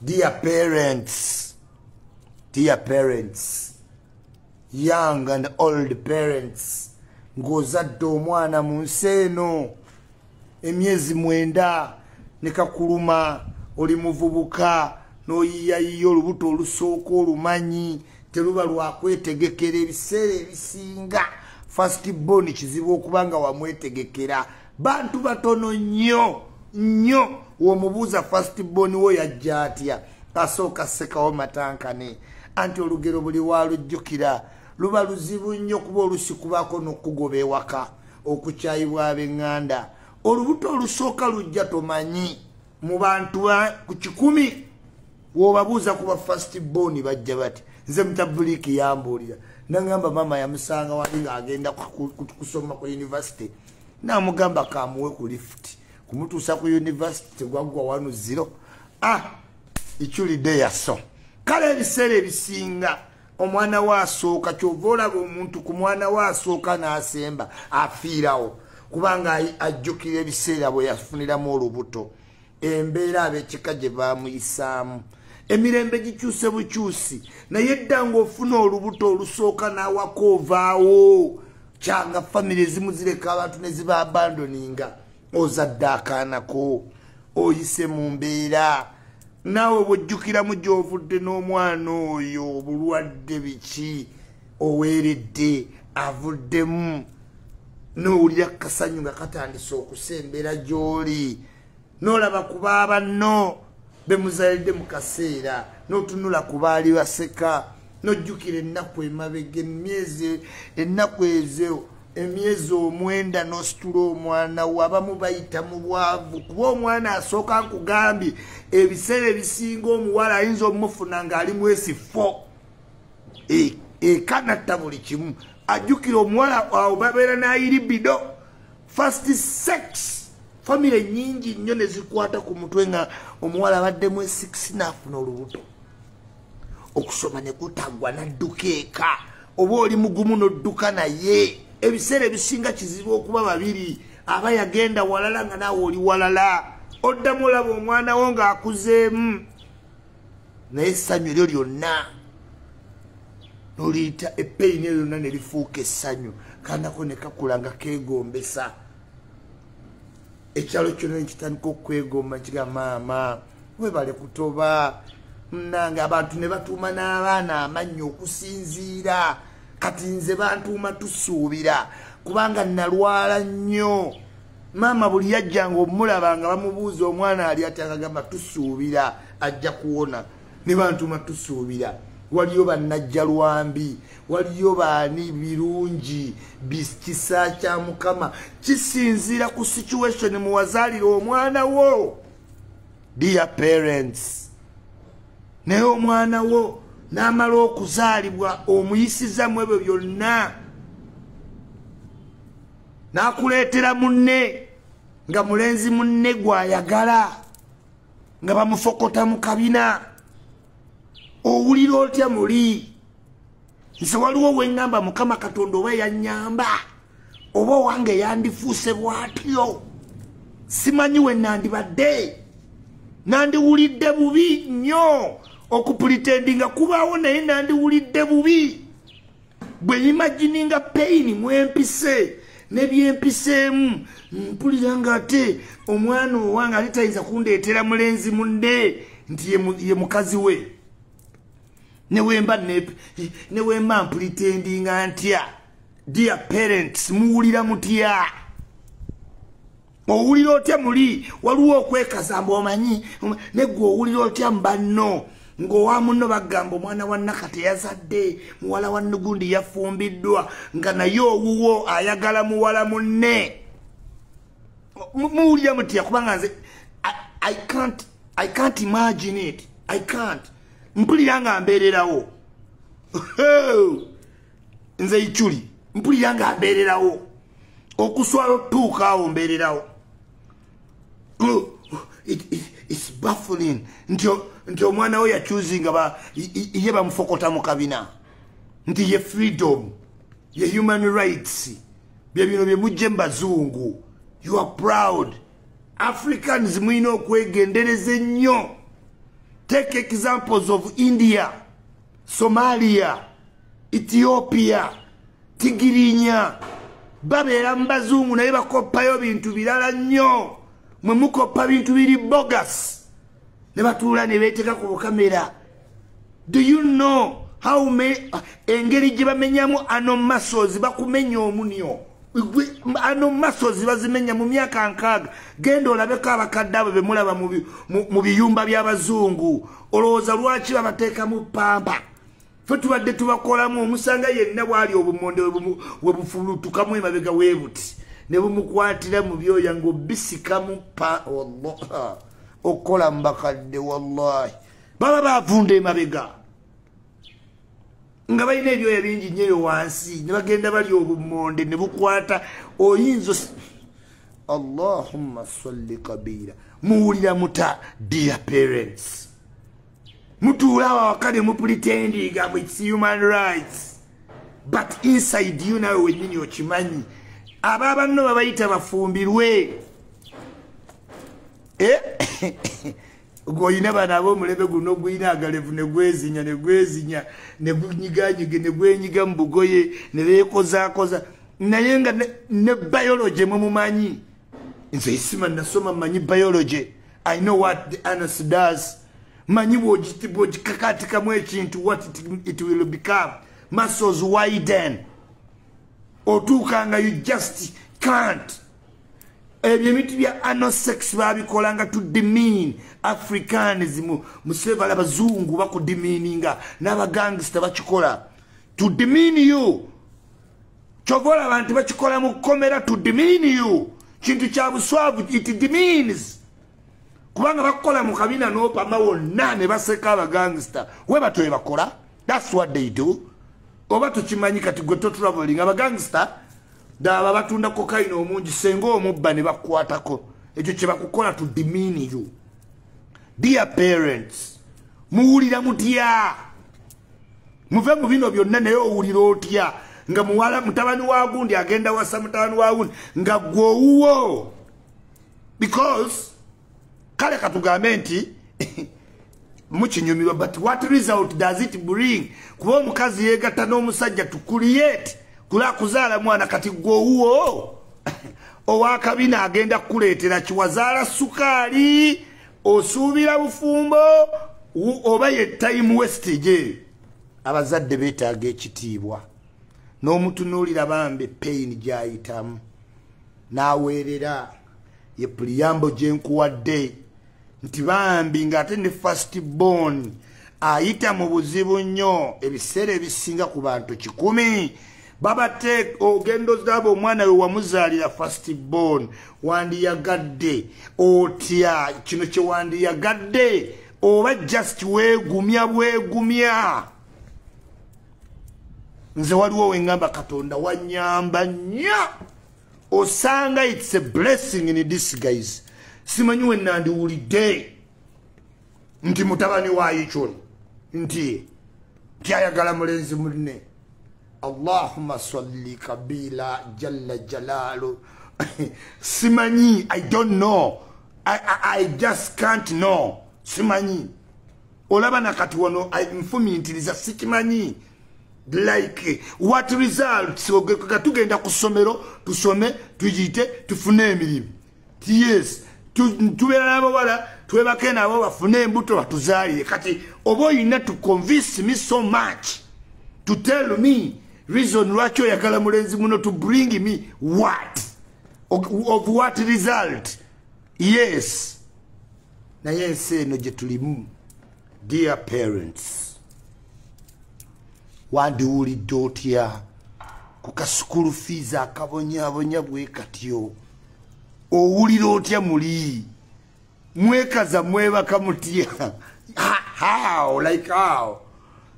Dear parents, young and old parents, ng'ozadde omwana mu nsi eno emyezi 9 nekakuluma oli muvubuka n'oyiyayiya olubuto olusooka olumanyi teruba lwakwetegekera ebiseera ebisinga first born kizibu okubanga wamwetegekera bantu batono nnyo womubuuza first born wo yajja atya asooka ssekawo matankane anti olugero buli walujjukira luba luzibu nnyo kuba olusi kubaako n'okugoba ewaka okukyayibwa ab'eŋŋanda olubuto olusooka lujja tomanyi mu bantu ku 100 wobabuuza kuba first born bajja bati nze mutabuliki yambuulira nangamba mama yamusanga wali ng'agenda kusoma ku university namugamba kamuwe ku lift kumutuusa ku university tegwaggwa 10 Iculi de yaso kale ebiseera ebisinga omwana wasooka kyova olaba omuntu ku mwana wasooka n'asemba afiirawo kubanga ajjukira ebiseera bwe yafuniramu olubuto embeera ab'ekika gye baamuyisaamu emirembe gikyuse bukyusi naye dda ng'ofuna olubuto olusooka n'awaka ovaawo kyanga famire ezimu zireka abantu ne ziba abandoninga ozadde akaanako oyise mu mbeera naawe bw'ojjukiramu gy'ovudde n'omwana oyo obulwadde biki oweeredde avuddemu n'owulira kasanyu nga katandise okusembera gy'oli n'olaba ku baabanno be muzaalidde mu kaseera n'otunula ku baali baseka n'ojjukira ennaku emabega ennaku ezo emyezi 9 n'ositula omwana we abamu bayita mu bwavu kuba omwana asooka nkugambye ebiseera ebisinga omuwala ayinza omufuna ng'ali mwesifo ekanatta buli kimu ajjukira omuwala awo babeera n'ayiribido first sex famire nyingi nnyo ne zikwata ku mutwe nga omuwala abaddemu 6 n'afuna olubuto okusoma ne kutaggwa n'adduka eka oba oli mugumu n'odduka naye ebiseera ebisinga kizibu okuba babiri aba yagenda walala nga naawe oli walala oddamu olaba omwana wo ng'akuzeemu naye essanyu eryo lyonna noliyita epeyini eryo lyonna ne lifuuka essanyu kanako ne kakula nga keegombesa ekyalo kyonna nekitandika okwegomba kiga maama webale kutoba nange abantu ne batuuma n'abaana amannya okusinziira kati nze bantuuma tusuubira kubanga nalwala nnyo maama buli yajjanga omulaba nga bamubuuza omwana ali ati akagamba tusuubira ajja kuwona ne bantuuma tusuubira waliyo bannajja lwambi waliyo baani birungi kisa kya mukama kisinziira ku situation muwazaalira omwana wo dear parents naye omwana wo n'amala okuzaalibwa omuyisizamu ebyo byonna n'akuleetera munne nga mulenzi munne gw'ayagala nga bamufokota mu kabina owulira otya muli nze waliwo weŋŋamba mukama katonda oba yannyamba oba owange yandifuuse bw'atyo simanyi we nandibadde nandiwulidde bubi nnyo okupulitendinga kubaawo naye nandiwulidde bubi bwe imagininga peyini mwempise nebyempiseemu mpulira nga ate omwana owange ate tayinza kundeetera mulenzi munne nti ye mukazi we newemba mpulitendinga ntya dear parents muwulira mutya owulira otya muli waliwo okwekazamba omanyi negwe owulira otya mubanno ng'owa muno bagamba omwana wa Nakate yazadde muwala wa Nugundi yafumbiddwa nga naye owuwo ayagala muwala munne muwulira mutya kubanga nze I can't imagine it. I can't. Mpulira nga mbeererawo nze Iculi mpulira nga mbeererawo okuswala otuuka awo mbeererawo it's baffling nti omwana we yachuzinga ye bamufokota mu kabina nti ye freedom ye human rights bye bino bye mujje mbazungu you are proud Africans mwino okwegendereza ennyo Take examples of India, Somalia, Ethiopia, Tigirinya. Babeera mu bazungu naye bakoppayo bintu birala nnyo. Mwe mukoppa bintu biri bogus. Ne batuula ne beeteka ku bukamera. Do you know how many engeri gye bamenyamu anomasozi bakumenya omunyo? Anomasozi bazimenya mu myaka 6. Genda olabeko abakadde abo be mulaba mu biyumba by'abazungu. Olowooza lwaki babateeka mu pampa? Fe tubadde tubakolamu omusanga yenna bwali obumonde we bufulutukamu emabega weebuti. Ne bumukwatira mu byoya ng'obisikamu pa wallah. Okola mbakadde wallahi. Baba bavunda emabega. Nga balina ebyoya bingi nnyo wansi ne bagenda bali obumonde ne bukwata oyinzo. Allahumma salli kabira. Muwulira muta dear parents. Mutulawa wakade mu pretending it's human rights. But inside you know when you ochimanyi. Ababa no babayita bafumbirwe. Goyina bana bo mulebe guno gwina agalevu ne gwezinya ne gunyiganyige ne gwenyiga mbugoye ne lekoza naye nga ne biology mu mumanyi. Nze isima nasoma manyi biology. I know what the anus does. Manyi bwogiti kakatika mu ekintu what it will become. Muscles widen. Otukanga you just can't. Ebintu bya anosex babikolanga to demean Africanism. Museva abazungu bakudemeaninga n'abagangster bakikola to demean you. Chovola abantu bakikola mu komera to demean you. Kintu kya buswavu it demeans. Kubanga bakola mu kabina n'opama wonna ne baseka abagangster. We batoye bakola. That's what they do. Oba tukimanyi kati gwe to traveling abagangster daba batunda cocaine omungi senga omubba ne bakwatako. Ekyo kye bakukola to demean you. Dear parents, muwulira mutya? Muve mu bino byonna naye owulira otya? Nga muwala mutabani wa gundi agenda wasa mutabani wa gundi nga gwowuwo. Because kale katugambe nti mukinyumirwa, but what result does it bring? Kuba omukazi yegatta n'omusajja to create kula kuzaala mwana kati gwowuwo owakabina agenda kukuleetera kiwazaala sukaali osuubira bufumbo oba ye time wastage. Abazadde beetaaga ekitiibwa n'omutunuulira bambe pain gy'ayitamu n'aweerera ye puliyambo gye nkuwadde nti bambi ng'ate ne first born ayita mu buzibu nnyo ebiseera ebisinga ku bantu 100. Babate ogendo zabo omwana we wamuzaalira first born wandiyagadde otya kino kye wandiyagadde oba just bwegumya. Nze waliwo wengamba Katonda wanyamba nnyo osanga it's a blessing in disguise. Simanyi we nandiwulidde nti mutabani wa Iculi nti ayagala mulenzi munne. Allahumma salli kabila jalla jalalu. Simanyi, I don't know. I just can't know. Simanyi. Olaba nakati wano nfumintiriza sikimanyi. Like what results tugenda ku ssomero tusome tujite tufune emirimu. Yes, tubeera n'abawala twebake nabo bafune embuto batuzaalire. Kati oba oyina to convince me so much to tell me reason lwaki oyagala mulenzi muno to bring me what? Of what result? Yes. Naye ensi eno gye tulimu, dear parents, wandiwulidde otya ku kasukulu fees akabonyabonya bwe katyo? Owulira otya muli? Mwekaza mwebaka mutya? How? Like how?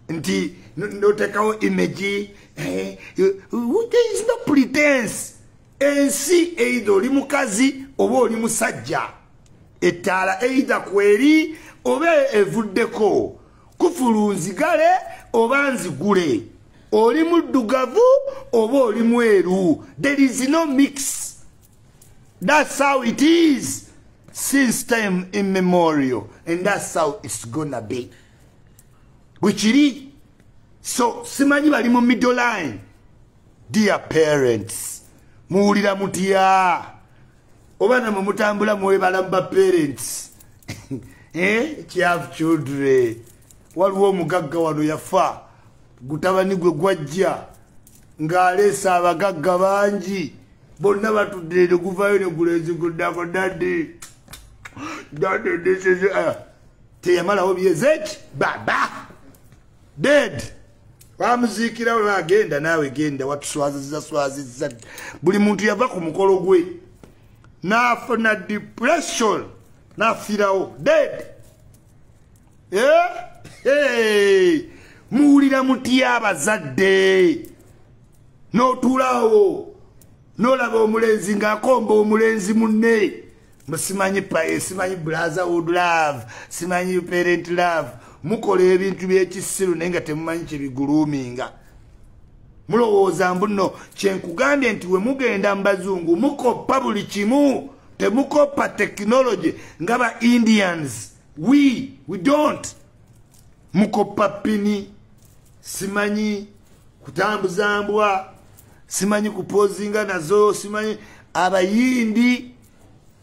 Nti notekawo image. There is no pretense. Ensi either oli mukazi oba oli musajja. Etaala either kweri oba evuddeko. Kufulunzigale oba nzigule. Oli muddugavu oba oli mweru. There is no mix. That's how it is. since time immemorial, and that's how it's gonna be. Which it is. So, simanyi bali mu middle line. Dear parents, muwulira mutya? Obana mutambula mwebalamba parents. You have children. Waliwo omugagga wano yafa. Gutabani gwe gwajja. Ng'aleesa abagagga bangi. Bonna batudde ne guvayo ne gulenzi guddako daddy. Daddy, this is teyamalawo byezeki baba. Dead. Bamuziikira we agenda naawe genda watuswazizza. Buli muntu yava ku mukolo gwe. N'afuna depression. N'afiirawo. Dead. Hey. Muwulira mutya abazadde. N'otuulawo. N'olaba omulenzi ng'akomba omulenzi munne. Musimanyi paye, simanyi brotherhood love, simanyi parent love. Mukola ebintu by'ekisiru naye nga temumanyi kye biguluuminga. Mulowooza mbuno kyenkugambye nti we mugenda mu bazungu mukoppa buli kimu, temukoppa technology nga ba Indians. We don't. Mukoppa pini, simanyi kutambuza mbwa, simanyi kupozinga nazo, simanyi abayindi,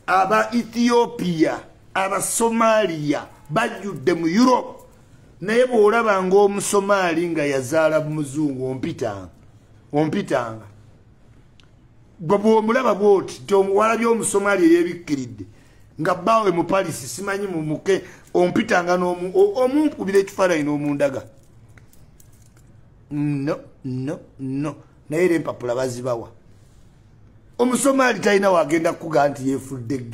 aba Ethiopia, aba Somalia, bajjudde mu Europe. Naye bw'olaba ng'Omusomali nga yazaala muzungu ompitanga. Gwe bw'omulaba bw'oti nti omuwala by'Omusomali eyeebikkiridde nga bbaawe mu Paris simanyi mu muke ompitanga omunkubira ekifaananyi n'omundaga. No. Naye era empapula bazibawa. Omusomali talina wagenda kuga nti yeefudde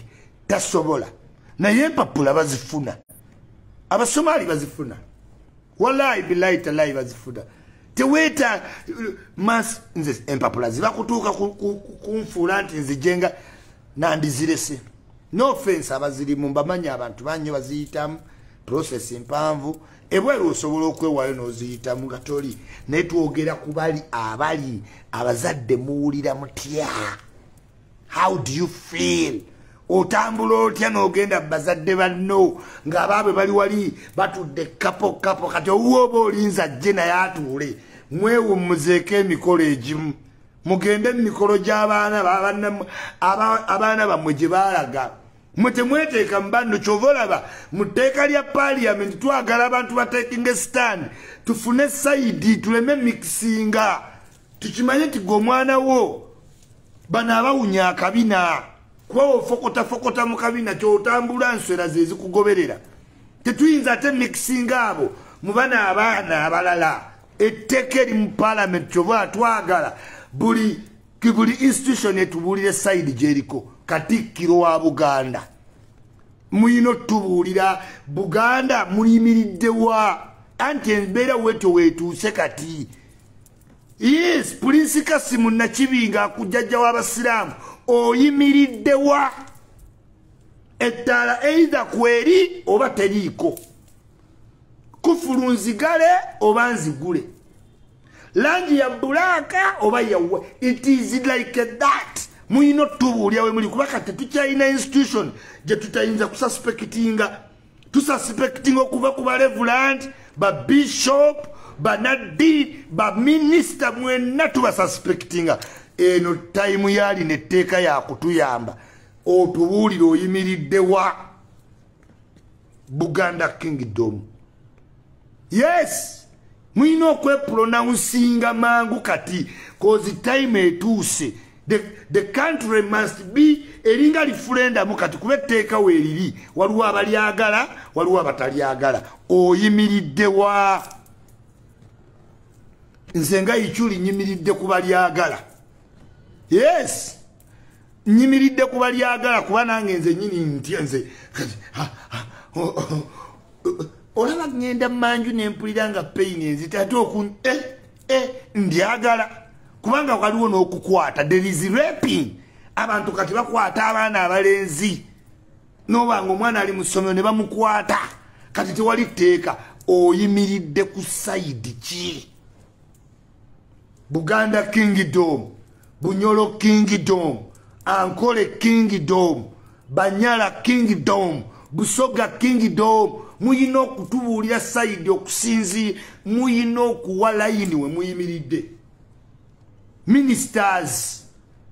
tasobola. Naye empapula bazifuna. Abasomali bazifuna. Wallahi billahi talahi bazifuna. Teweeta nze empapula ziba kutuuka kunfuula nti nzijenga nandizirese. No offense abazirimu mbamanyi abantu banyo baziyitamu process mpanvu. Ebweru osobola okwewaayo n'oziyitamu nga toli. Naye twogera ku bali abazadde muwulira mutya. How do you feel? Otambula otya n'ogenda bazadde banno ng'abaabwe bali wali batudde kapo kati owuoba olinza ajje naye atuule. Mwewummuzeeko emikolo egimu. Mugende mu mikolo gy'abaana abaana bammwe gye baalaga. Mwe temweteeka mu banno kyova olaba mu tteeka lya parliament twagala abantu bateekinga stand tufune sayidi tuleme mikisinga. Tukimanye nti gwe omwana wo bano abawunya akabina. Kuba ofokota mu kabina kyotambula nswera ze zikugoberera. Tetuyinza ate mikisinga abo mu bana abaana abalala. Etteeka eri mu parliament kyova twagala buli institution etubuulire sayidi gyeriko. Katikkiro wa Buganda. Muyino tubuulira Buganda muyimiriddewa. Anti embeera weto weetuuse kati. Yes, Prince Kasimu Nakibinga akujjajja w'Abasiraamu oyimiriddewa. Ettaala either kweri oba teriiko. Kufulu nzigale oba nzigule. Langi ya bulaka oba yawe. It is like that. Muyino tubuulira we muli kubaka tetukyalina institution gye tutayinza kususpectinga. Tususpectinga okuva ku Reverend, ba Bishop, Bannaddiini, ba Minister mwenna tubasuspectinga. Eno time yali netteeka ya kutuyamba. Otubuulire oyimiriddewa. Buganda Kingdom. Yes. Muyina okwepronouncing mangu kati. Cause time etuuse. The country must be eringa referendum kati kubetteeka weeriri. Waliwo abalyagala, waliwo abatalyagala. Oyimiriddewa. Nze nga Iculi nyimiridde ku balyagala. Yes. Nyimiridde ku balyagala kuba nange nze nyini ntya nze. Olaba ngenda manju nempulira nga pain enzita ndyagala. Kubanga waliwo n'okukwata. There is raping. Abantu kati bakwata abaana abalenzi. N'obanga omwana ali mu ssomero ne bamukwata. Kati tewali tteeka. Oyimiridde ku sayidi ki? Buganda Kingdom, Bunyolo Kingdom, Ankole Kingdom, Banyala Kingdom, Busoga Kingdom, muyino okutubuulira side okusinzi, muyino okuwa layini we muyimiridde. Ministers,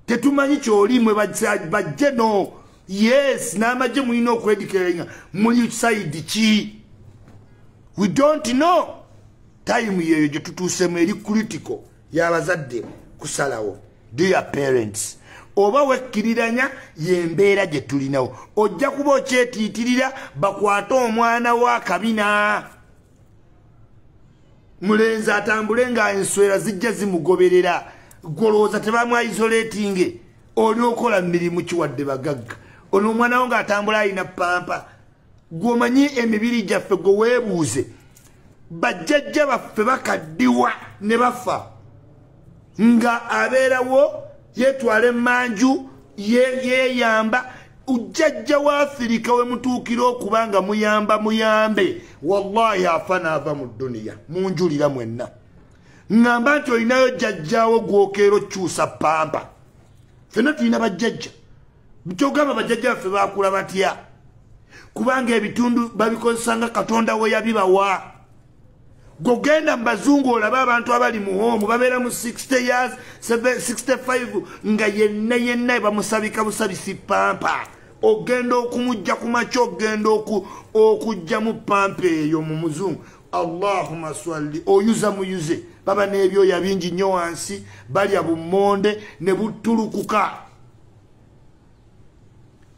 tetumanyi kyolimwe bajje no. Yes, n'amagye muyina okwedikiranga muli side ki. We don't know. Time yeyo gye tutuusemu eri critical y'abazadde kusalawo. Dear parents, oba wekkiriranya yembeera gye tulinawo. Ojja kuba okyetiitirira bakwate omwana wa kabina. Mulenzi atambule nga enswera zijja zimugoberera. Golooza tebamwa isolating. Oli okola mirimu kiwadde bagagga. Ono omwana wo ng'atambula alina pampa. Gwomanyi emibiri gyaffe gwe weebuuze. Bajjajja baffe bakaddiwa ne bafa. Nga abeerawo yetwala emmanju yeeyamba. Ujjajja wa Afirika we mutuukira okubanga muyambe. Wallahi afa n'ava mu dduniya. Munjulira mwenna. Ngamba nti olinayo jjajjaawo gw'okeera okyusa pampa. Ffenna tulina bajjajja. Kyogamba bajjajja baffe baakula batya. Kubanga ebitundu babikozesanga Katonda we yabibawa. Gogenda mu bazungu olaba abantu abali mu home babeera mu 60 years 65 nga yenna bamusabika busabisi pampa. Ogenda okumujja ku makya ogenda okujja mu pampa eyo mu muzungu. Allahumma swalli oyuza muyuze. Baba n'ebyoya bingi nnyo wansi balya bummonde ne butulukuka.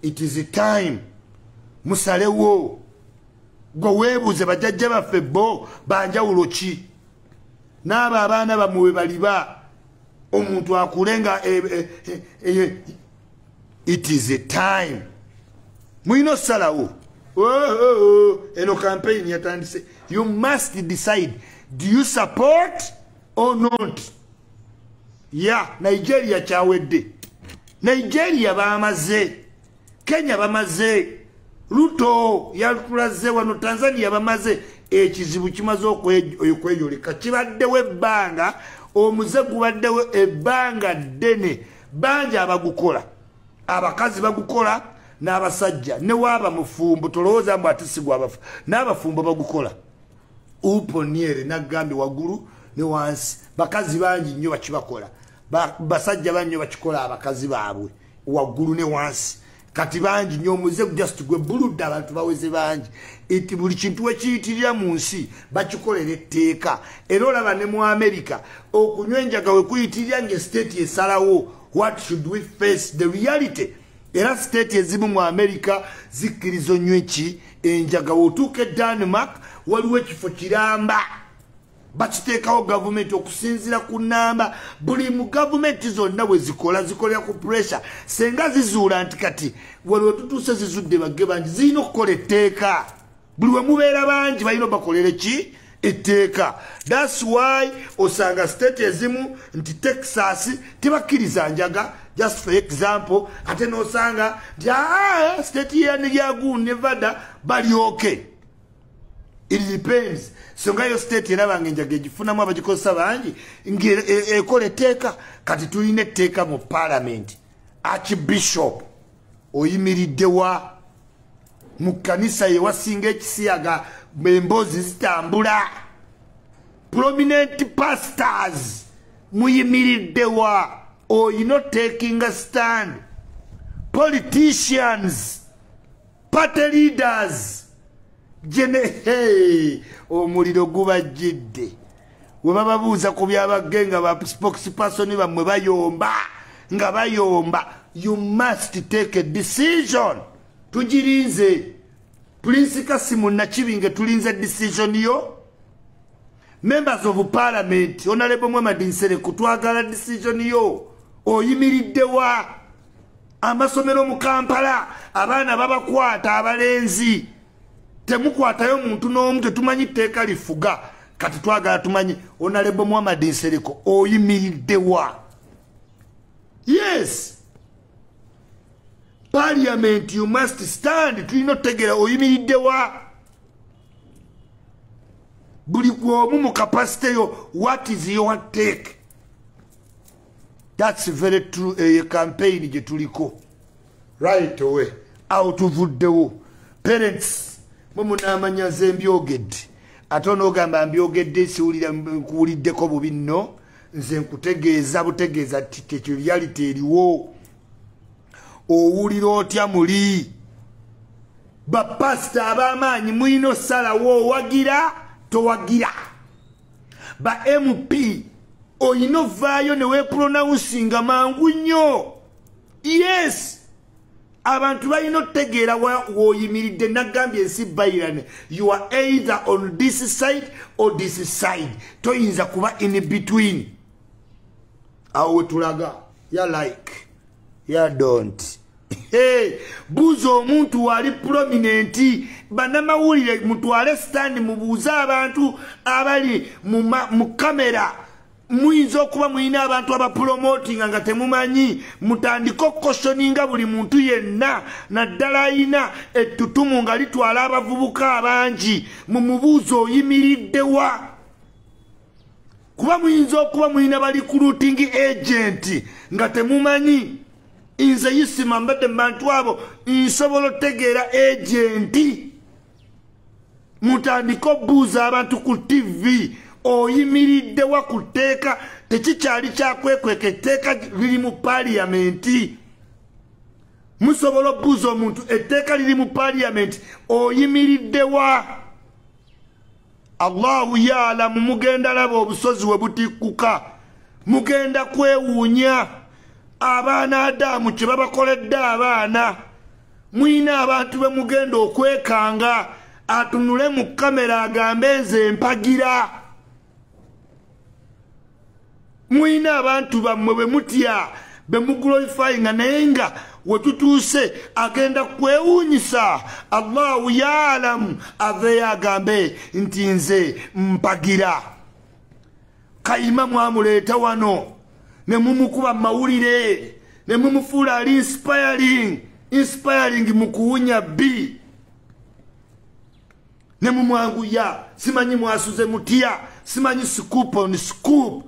It is a time musalewo gwe weebuuze bajjajja baffe bo banjawulo ki. N'abo abaana bammwe baliba omuntu akule nga it is a time muyina osalawo. Eno campaign yatandise. You must decide, do you support or not? Yeah, Nigeria kyawedde. Nigeria bamaze. Kenya bamaze. Ruto yatulaze wano Tanzania bamaze. Ekizibu kimaze okweyoleka. Kibaddewo ebbanga, omuze gubaddewo ebbanga ddene. Banja abagukola. Abakazi bagukola n'abasajja. Ne waaba mufumbo tolowooza mbu atisigwa abafu. N'abafumbo bagukola. Uponiere nagambi waguru ne wansi. Bakazi bangi nnyo bakibakola. Basajja bannyo bakikola abakazi baabwe. Waguru ne wansi. Kati bangi nnyo muze just gwe buludde abantu baweze bangi. Eti buli kintu wekiyitirira mu nsi bakikolera etteeka. Era olaba ne mu America okunywa enjaga we kuyitirira ng'estate esalawo. What should we face? The reality. Era state ezimu mu America zikkiriza onywe ki enjaga wotuuka Denmark waliwo ekifo kiramba. Bakiteekawo gavumenti okusinziira ku nnamba. Buli mu gavumenti zonna bwe zikolera ku pressure. Senga zizuula nti kati waliwo tutuuse zizudde bagge bangi zirina okukola etteeka. Buli we mubeera bangi balina bakolere ki etteeka. That's why osanga state ezimu nti Texas tebakkiriza njaga. Just for example, ate nosanga state ya Nevada bali okay. It depends. Songa yo state erabanga enjaga egifunamu abagikozesa bangi ekola etteeka. Kati tulina etteeka mu parliament. Archbishop oyimiriddewa mu kkanisa yewasinga ekisiyaga emboozi zitambula. Prominent pastors muyimiriddewa. Or you're not taking a stand. Politicians, party leaders, hey, omuliro gubajjidde. We bababuuza ku byabagge nga ba spokesperson bamwe bayomba nga bayomba. You must take a decision. Tugirinze. Prince Kasimu Nakibinge tulinze decision yo. Members of Parliament, Honorable Bannaddiini Nsereko twagala decision yo. Oyimiriddewa amasomero mu Kampala abaana babakwata abalenzi. Temukwatayo muntu n'omu tetumanyi tteeka lifuga. Kati twagala tumanyi Honorable Bannaddiini Nsereko oyimiriddewa. Yes. Parliament, you must stand. Tulina otegera oyimiriddewa. Buli gwomu mu capacity yo, what is your take? That's very true. A campaign je tuliko right away. awo tuvuddewo. Parents mwemunamanya ze mbyogedde ate onoogamba mbyogedde nkuwuliddeko bubi nno nze nkutegeeza butegeeza tekyo reality eriwo. Owulira otya muli bapasita ab'amaanyi mulina osalawo owagira towagira. Ba MP oyina ovaayo ne weepronouncing mangu nnyo. Yes, abantu balina otegeera w'oyimiridde nagambye ensi bayirane. You are either on this side or this side. Toyinza kuba in between. Awo wetulaga ya like ya don't. Hey, buuza omuntu wali prominent bannamawulire mutwale stand mubuuze abantu abali mu kamera. Muyinza okuba muyina abantu abapromotinga nga temumanyi. Mutandika okukoshoninga buli muntu yenna naddala ayina ettutumu nga litwala abavubuka abangi. Mumubuuze oyimiriddewa. Kuba muyinza okuba muyina ba recruiting agent nga temumanyi. Inze yisima mbadde bantu abo nsobola otegeera agenti. Mutandika obuuza abantu ku TV. Oyimiriddewa ku tteeka tekikyali kyakwekweka etteeka liri mu paaliyamenti. Musobola obuuza omuntu etteeka liri mu paaliyamenti oyimiriddewa. Allahu yaalamu mugenda laba obusozi we butikkuka. Mugenda kwewuunya abaana Adamu kye babakoledde abaana. Muyina abantu be mugenda okwekanga atunule mu kamera agambe nze mpagira. Muyina abantu bammwe be mutya be muglorifyinga naye nga wetutuuse agenda kwewuunyisa. Allahu yaalamu aveeyo agambe nti nze mpagira. Kayima mwamuleeta wano ne mumukuba mawulire ne mumufuula ali inspiring mu kuwunya B. Ne mumwanguya simanyi mwasuze mutya simanyi scoop on scoop.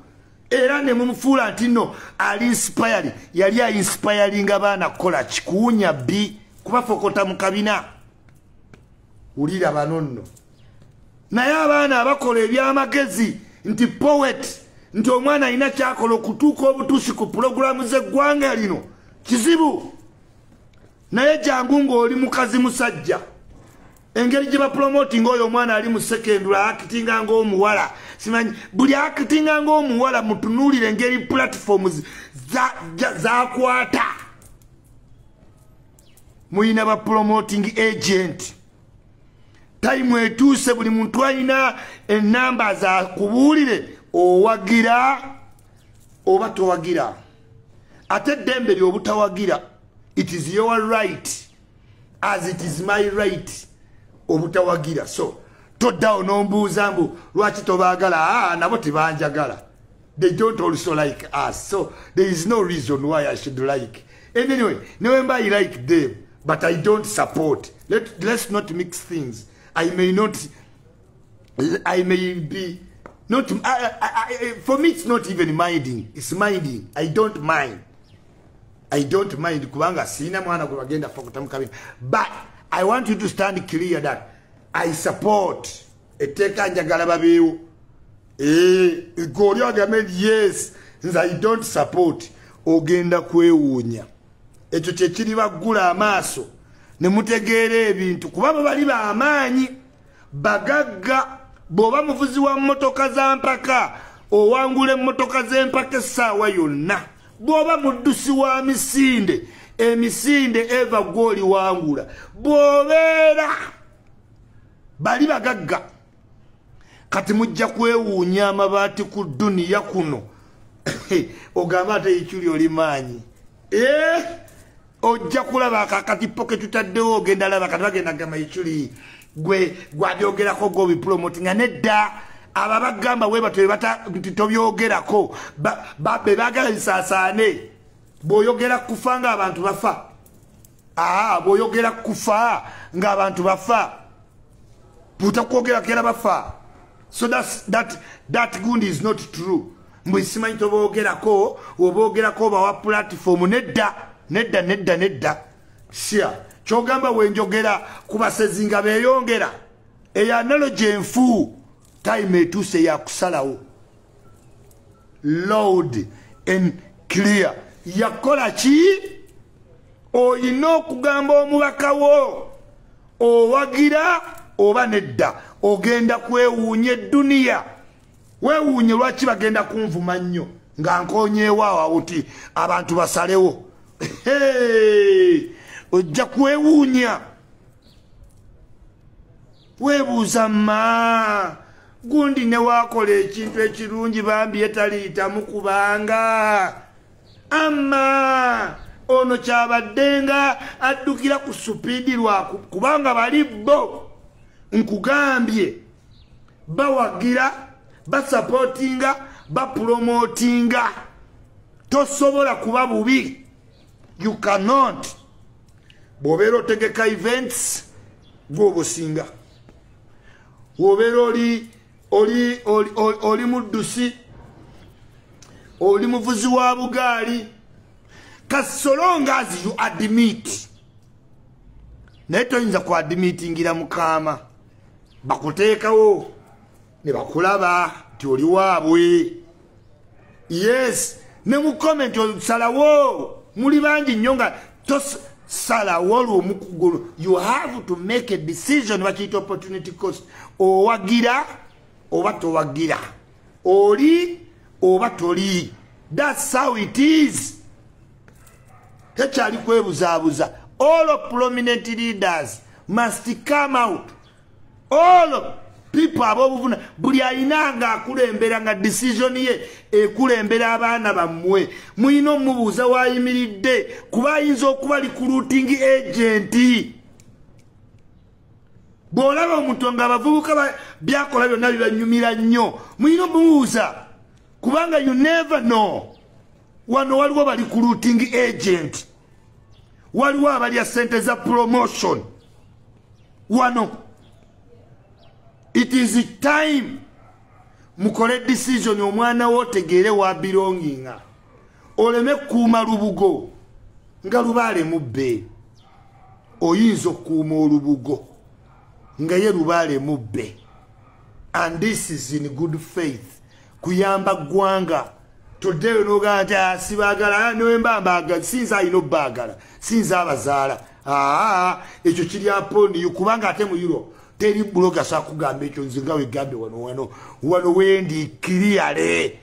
Era ne mumufuula nti no ali inspiring. Yali inspiring abaana kukola kikuwunya B kubafokota mu kabina. Ulira banonno. Naye abaana abakola ebyamagezi nti poet nti omwana alina kyakola okutuuka obutuusi ku pulogulaamu z'eggwanga lino kizibu. Naye jangu ng'oli mukazi musajja. Engeri gye bapromoting oyo omwana ali mu sekendula akitinga ng'omuwala. Simanyi buli akitinga ng'omuwala mutunuulire engeri platforms zakwata. Muyina ba promoting agent. Time etuuse buli muntu alina enamba za kubuulire owagira oba towagira. Ate eddembe ly'obutawagira. It is your right as it is my right obutawagira. So toddawo n'ombuuza mbu lwaki tobaagala. Nabo tebanjagala. They don't also like us. So there is no reason why I should like. And anyway, never I like them, but I don't support. Let's not mix things. I may be not. For me, it's not even minding. It's minding. I don't mind. Kubanga sina mwana kubagenda fokota mukabina. But I want you to stand clear that I support. Eteka njagala babeewo. Goli agame yes. Since I don't support. Ogenda kwewuunya. Ekyo kye kiri baggula amaaso. Ne mutegeera ebintu. Kuba bali b'amaanyi. Bagagga. Bw'oba muvuzi wa mmotoka za mpaka. Owangula emmotoka z'empaka essaawa yonna. Bw'oba muddusi wa misinde. Emisinde eva gwoli wangula. Bw'obeera. Bali bagagga. Kati mujja kwewuunya amabaati ku duniya kuno. Ogamba ate Iculi oli maanyi. Ojja kulaba kakati poke tutaddewo ogenda laba kati bagenda gamba Iculi gwe gwabyogerako gwe bipromotinga nedda ababagamba webatwe bata tobyogerako be bagala nsaasaane bw'oyogera kufa nga abantu bafa. Bw'oyogera kufa nga abantu bafa butakwogera kera bafa. So that good is not true. Mbwe simanyi toboogerako oboogerako bawa platform nedda. Sia kyogamba wenjogera kubasezinga beyongera eya analogy enfu time etuuse yakusalawo loud and clear yakola ki oyina okugamba omubaka wo owagira oba nedda ogenda kwewuunya edduniya weewuunye lwaki bagenda kunvuma nnyo nga nkonyeewo awuti abantu basalewo ojja kwewuunya weebuuza ma gundi ne waakola ekintu ekirungi bambi etaliitamu kubanga amma ono kyabaddenga addukira ku supiidi lwaku kubanga bali bo nkugambye bawagira basapootinga bapromootinga tosobola kuba bubi you cannot bw'obeera otegeka events gw'obusinga bw'obeera oli muddusi oli muvuzi wa bugaali kasolonga as you admit naye toyinza ku admitingira mukama bakuteekawo ne bakulaba ti oli waabwe yes ne mu comment osalawo muli bangi nnyo nga tosalawo lw'omukugulu you have to make a decision bakiyita opportunity cost owagira oba towagira oli oba toli that's how it is tekyali kwebuzaabuza all prominent leaders must come out all people abobuvuna buli ayina nga akulembera nga decision ye ekulembera abaana bammwe muyina omubuuza wayimiridde kuba ayinza okuba recruiting agent bw'olaba omuntu nga abavubuka byakola byonna bibanyumira nnyo muyina omubuuza kubanga you never know wano waliwo ba recruiting agent waliwo abalya sente za promotion wano it is time mukole decision omwana wo tegeere wa belonginga oleme kuuma lubugo nga lubaale mubbe oyinza okuuma olubugo nga ye lubaale mubbe and this is in good faith kuyamba ggwanga today noga nti sibagala nembambaga sinza ayina obbagala sinza abazaala ekyo kiri apondi kubanga ate mu Europe teri bloga sakugamba ekyo nze nga wegambe wano wendi clearly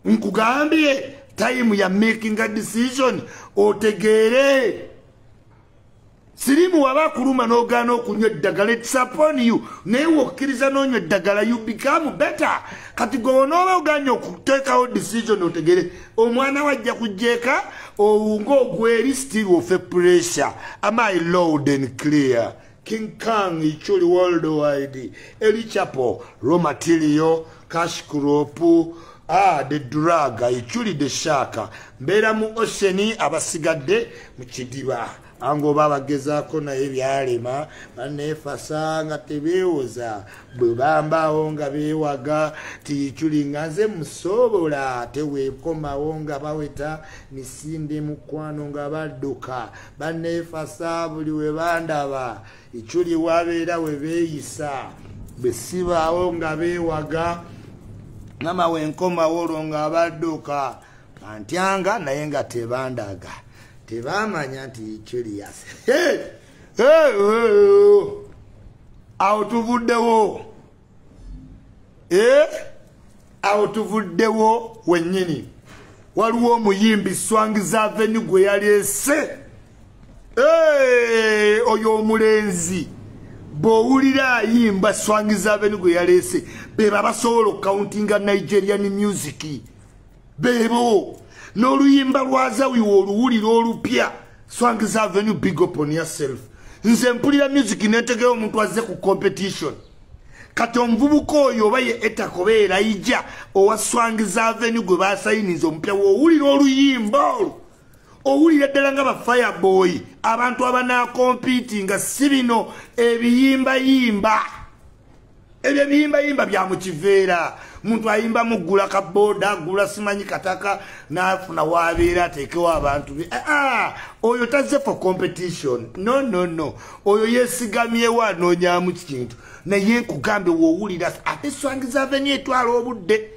nkugambye time ya making a decision otegeere sirimu waba kuluma n'ogaana okunywa eddagala it's upon you naye wokkiriza n'onywa eddagala you become better kati gwe onooba oganye okuteekawo decision otegeere omwana wajja kujjeeka owunga ogweri still ofe pressure am I loud and clear King Kang Iculi worldwide Eli Chapo raw material cash crop the drug Iculi the shaka mbera mu oceani abasigadde mu kidiba ango baba gezaako naye byalema banefasa nga tebeewoza bwe bambawo nga beewaga ti Iculi nga nze musobola teweekomawo nga baweta misinde mukwano nga badduka banefasa buli we bandaba Iculi wabeera we beeyisa bwe sibaawo nga beewaga nama wenkomawo olwo nga badduka bantyanga naye nga tebandaga tebamanya nti Iculi yase awo tuvuddewo awo tuvuddewo wennyini waliwo omuyimbi Swangiza Avenue gwe yaleese oyo omulenzi bw'owulira ayimba Swangiza Avenue gwe yaleese beba basobola okukauntinga Nigerian music bebo n'oluyimba lwazawiwa oluwulira olupya Swangiza Avenue big up on yourself nze mpulira music netegera omuntu azze ku competition kati omuvubuka oyo oba ye etakobeera ijja owa Swangiza Avenue gwe basayiniza omupya woowulira oluyimba olwo owulira ddala nga ba Fireboy abantu abanaakompitinga si bino ebiyimbayimba ebyo ebiyimbayimba bya mu kiveera muntu ayimba mugula kaboda gula simanyi kataka nafuna wabeera ateekewo abantu be oyo tazze for competition no oyo yesigamyewo anoonyaamu kintu naye nkugambe woowulira ate Swangiza Avenue etwala obudde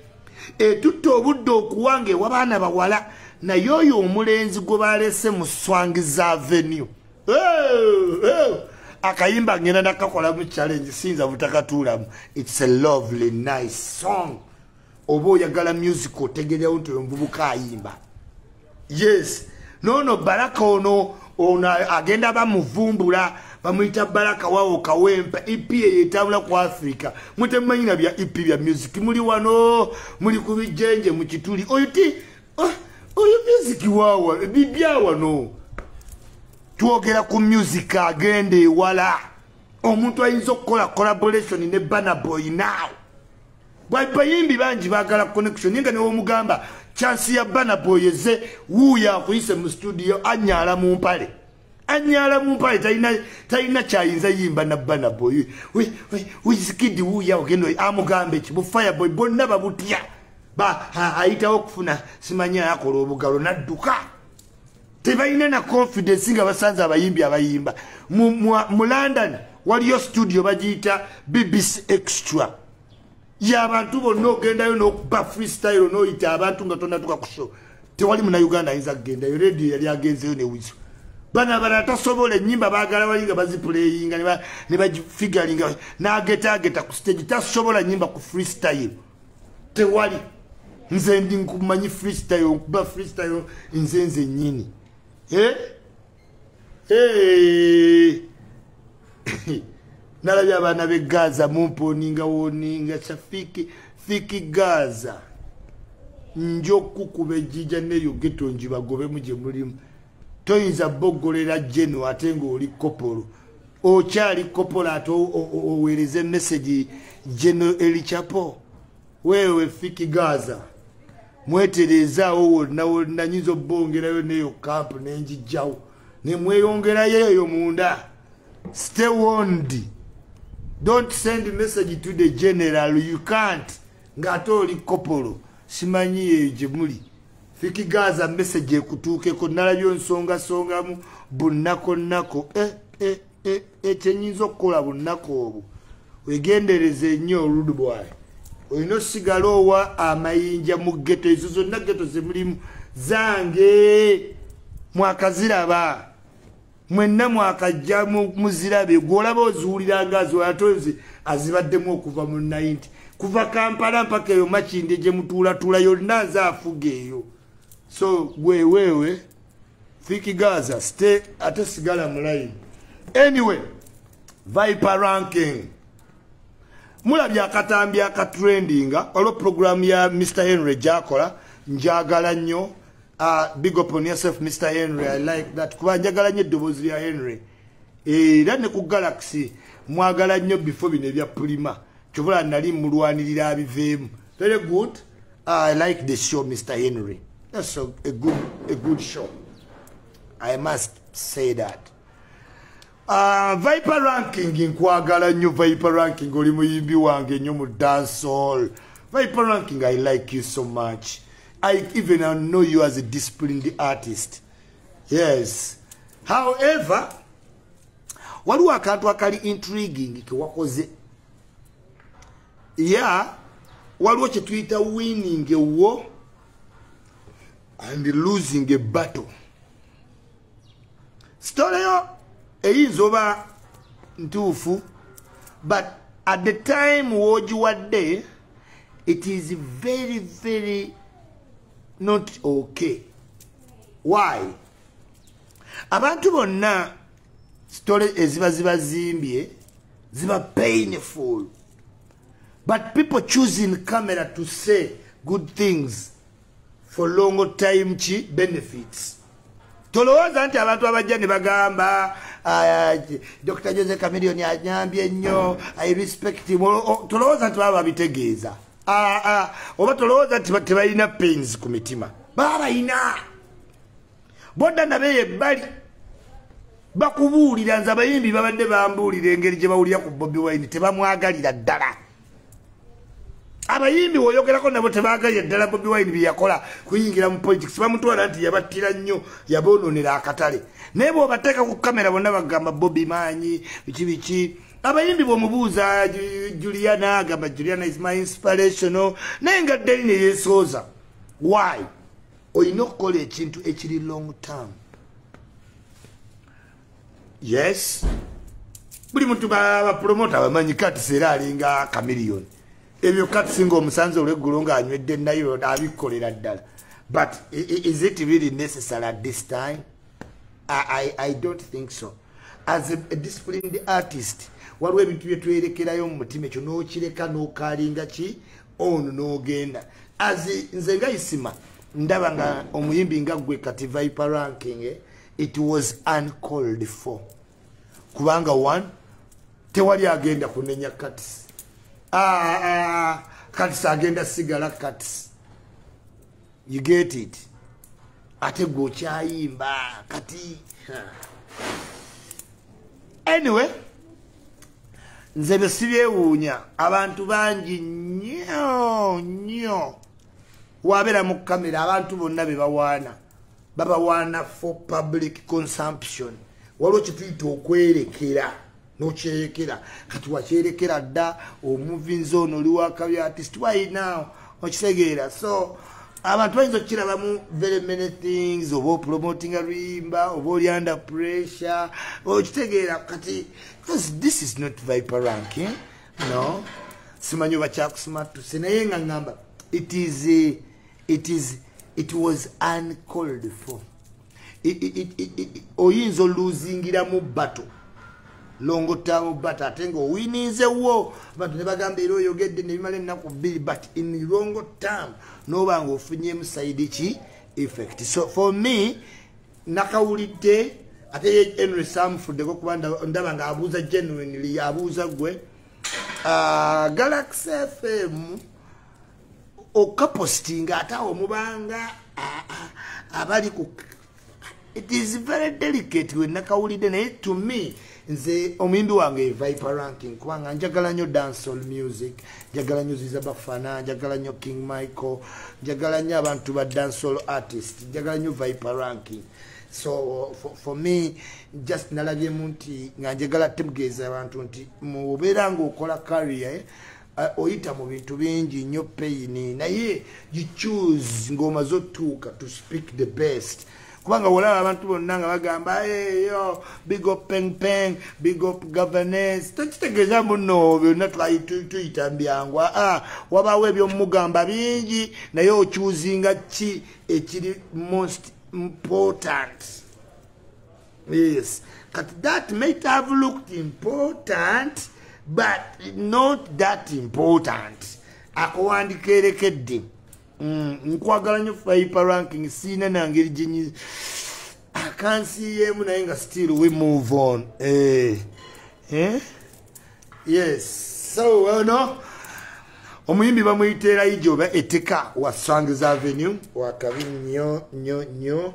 etutta obudde okuwanga ewabaana bawala naye oyo omulenzi gwe balese mu Swangiza Avenue akayimba ngenda nakakola mu challenge sinza butakatuulamu. It's a lovely nice song. Oba oyagala music otegerera nti omuvubuka ayimba. Yes. No Baraka ono agenda bamuvumbula bamuyita Baraka wawo kawempa EP yetawula ku Africa. Mutemanyina bya EP bya music muli wano muli kubijenje mu kituli. Oyo music wawo bibya wano. Tuogera ku music agende ewala. Omuntu ayinza okukola collaboration ne Bannaddiini now. Bayimbi bangi bagala connection ninga ne omugamba chance ya Bannaddiini ze wuya akuyise mu studio anyala mu mpale. Talina kyayinza yimba na Bannaddiini. Wizikidi wuya ogendo amugambe ki bu Fireboy bonna babutya. Ayitawo okufuna simanya akola obugalo nadduka. Tebayina na confidence nga basanze abayimbi abayimba. Mu London waliyo studio bagiyita BBC Extra. Ya abantu bonna ogendayo n'okuba freestyle n'oyita abantu nga tonatuka ku show. Tewali muna Uganda ayinza kugenda. Yo radio yali agenzeyo ne wizo. Bana tasobola ennyimba baagala balinga baziplayinga ne bagifiguringa n'ageta ku stage tasobola nnyimba ku freestyle. Tewali. Nze ndi nkumanyi freestyle okuba freestyle nze nnyini. Nalabya abana be Gaza mumponinga woninga Fiki Gaza njoku kubejija neyo geto njibagobe muje mulimu toyinza bogolera jeno atengo oli kopolo okyali kopolo ato owereze message jeno elichapo wewe Fiki Gaza mwetereza wonna nyizo bongerayo neyo camp nenjijjawo ne mweyongerayo eyo munda. Stay warned. Don't send a message to the general. You can't. Ngatoli kopolo. Simanyi eyo jemuli. Fiki Gaza message ekutuuke ko nalabyo nsonga mu bunnako. Ekyenyiza okukola bunnako obwo. Wegendereze nnyo rude boy. Oyino sigalo wa amayinja mu ghetto ezo zonna ghetto zemulimu zange mwakaziraba mwenna mwakajja muzirabe golaba ozuulira ngazo atoze azibaddemu okuva mu 90 kuva Kampala mpaka eyo Makinde gye mutuula yonna zaafugeeyo. So wewe Fiki Gaza stay ate sigala mu line. Anyway, Viper ranking mulabya akatambi akatrendinga olwo program ya Mr. Henry Jakola njagala nnyo. Big up on yourself Mr. Henry, I like that. Kuba njagala nnyo eddoboozi lya Henry. Era ne ku Galaxy mwagala nnyo before bino ebya Pulima kyobula nali mulwanirira abiveemu. Very good. I like the show Mr. Henry. That's a good show. I must say that. Viper ranking nkwagala nnyo Viper ranking oli muyimbi wange nnyo mu dancehall. Viper ranking I like you so much. I even know you as a disciplined artist. Yes. However, waliwo akantu akali intriguing ke wakoze. Yeah, waliwo kye tuyita winning a war and losing a battle. Story yo eyinza oba ntuufu, but at the time wogiwadde it is very not okay. Why? Abantu bonna story eziba zibazimbye ziba painful, but people choosing camera to say good things for longer time chi benefits. Tolowooza nti abantu abajja ne bagamba Dr. Jose Chameleone anyambye nnyo, I respect him. Tolowooza nti baba bitegeeza. Oba tolowooza nti tebalina pains ku mitima. Babayina. Bodda nabe ebbali. Bakubuulira nze abayimbi babadde bambuulira engeri gye bawulira ku Bobi Wine tebamwagalira ddala. abayimbi woyogerako nabo tebagaye ddala Bobi Wine byeyakola kuyingira mu politics bamutwala nti yabattira nnyo yaboononera akatale naye bw'obateeka ku kamera bonna bagamba Bobi maanyi biki abayimbi bw'omubuuza Juliana agamba Juliana is my inspirational naye nga ddali ne yeesooza why olina okukola ekintu ekiri long term. Yes, buli muntu bapromota bamanyi Cuts era alinga chameleon ebyo Cuts nga omusanze olw'eggulu ng'anywedde nayo abikolera ddala. But is it really necessary at this time? I don't think so. As a disciplined artist waliwo ebintu bye twerekerayo mu mutima ekyo n'okireka n'okaalinga ki ono n'ogenda. As nze nga Isima ndaba nga omuyimbi nga gwe kati Viper ranking it was uncalled for. Kubanga one tewali agenda kunenya Cuts. Cuts agenda sigala Cuts. You get it? Ate go chayimba kati. Anyway, nze besibyewuunya abantu bangi nnyo wabera mu kamera abantu bonna be babawaana for public consumption. Waliwo kituyita okwerekera n'okyerekera kati wakyerekera dda omuvinzi ono oli wakabi artist why now okitegeera. So abantu bayinza okukirabamu very many things oba promoting a luyimba oba oli under pressure okitegeera kati because this is not Viper ranking no simanyi oba kyakusimatuse naye nga ngamba it was uncalled for. Oyinza oluzingira mu battle longo term battle ate nga owininzewo abantu ne bagamba era oyogedde ne bimala ennaku bbiri but in longo term noba nga ofunyemu side ki effect. So for me nakawulidde ate Henry Samfuddeko kuba ndaba nga abuuza genuinely abuuza gwe Galaxy FM okapostinga ate awo mubanga abali ku. It is very delicate when nakawulidde naye to me nze omuyimbi wange Viper ranking kubanga njagala nnyo dancehall music, njagala nnyo Zabafana, njagala nnyo King Michael, njagala nnyo abantu ba dancehall artist, njagala nnyo Viper ranking. So for me just nalabyemu nti nga njagala temugeeza abantu nti mubeera ng'okola career oyita mu bintu bingi nnyo pain naye you choose ng'omaze otuuka to speak the best. Kubanga wala abantu bonna nga bagamba yo big up peng big up governance tekitegeeza muno byonna tuyitambyangu wabaawo ebyomugamba bingi naye okyuzinga ki ekiri most important. Yes, but that might have looked important but not that important. Akuwandikerekedde nkwagala nnyo Viper ranking siina nangeri gyenyi akansiiyemu naye nga still we move on. Yes, so no omuyimbi bamuyiteera ijoba eteka wa Songs Avenue wakabi nnyo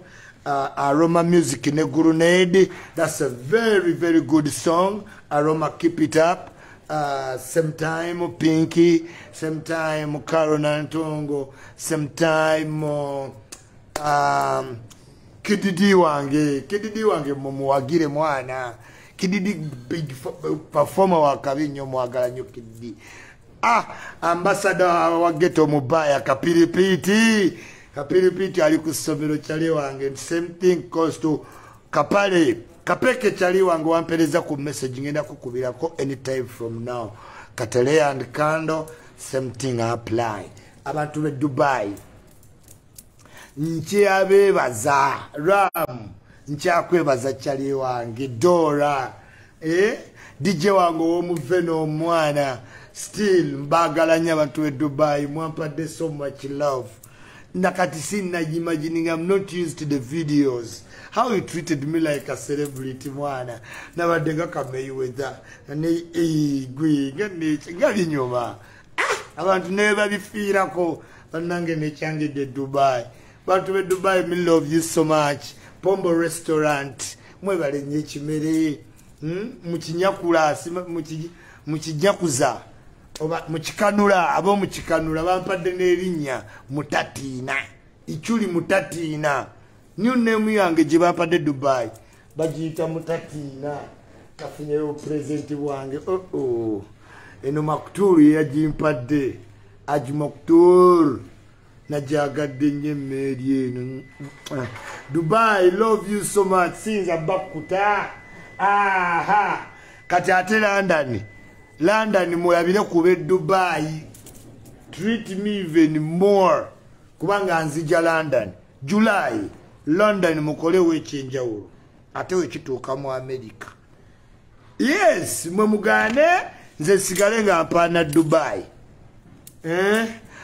Aroma Music ne Grenade. That's a very good song. Aroma, keep it up. Same time Pinky, same time Carol Nantongo, same time Kididi wange mumuwagire mwana. Kididi big performer wa kabinyo mwagala nyo Kididi. Ambassador wa Ghetto Mubaya Kapiripiti ali ku ssomero kyali wange. Same thing goes to Kapale. Kapeke chali wangu wampereza ku message ngenda kukubirako anytime from now. Katale and Kando, same thing apply. Abantu be Dubai. Nchi abebaza Ram. Nchi akwebaza chali wange Dora. DJ wangu omuveno mwana. Still mbagalanya abantu be Dubai. Mwampadde so much love. Nakati sina imagining I'm not used to the videos. How he treated me like a celebrity mwana. Nabadenga Mayweather. Nane gwe gali nyoma. Abantu never bifirako banange nechange de Dubai. Bantu be Dubai me love you so much. Pombo restaurant. Mwebale nye chimere. Muchinyakula muchinyakuza. oba mukikanula abo mukikanula bampadde n'erinnya Mutatiina Iculi Mutatiina new name yange gye bampadde Dubai bagiyita Mutatiina kafunyeyo pulezidenti bwange eno Maktour yagimpadde Haji Maktour najagadde nnyo emmeeri eno Dubai love you so much sinza bakuta aha kati ate London mulabire kube Dubai treat me even more kubanga nzija London July London mukolewo ekyenjawulo ate wekituuka mu America yes mwe mugane nze sigale nga mpaana Dubai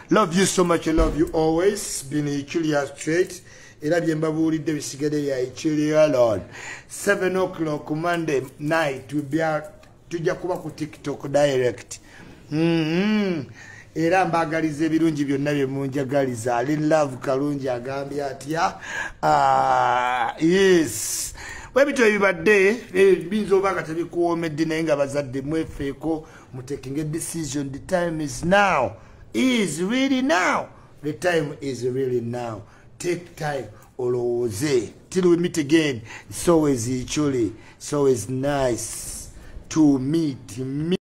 love you so much I love you always been Iculi straight era bye mbabuulidde bisigale ya Iculi alone 7 o'clock Monday night tujja kuba ku TikTok direct era mbagaliza ebirungi byonna bye munjagaliza ali love kalungi agambye atya yes webito ebibadde binza oba tebikuwoomedde naye nga bazadde mwefeeko mutekinga decision the time is now is really now the time is really now take time olowooze till we meet again it's always Iculi it's always nice to meet me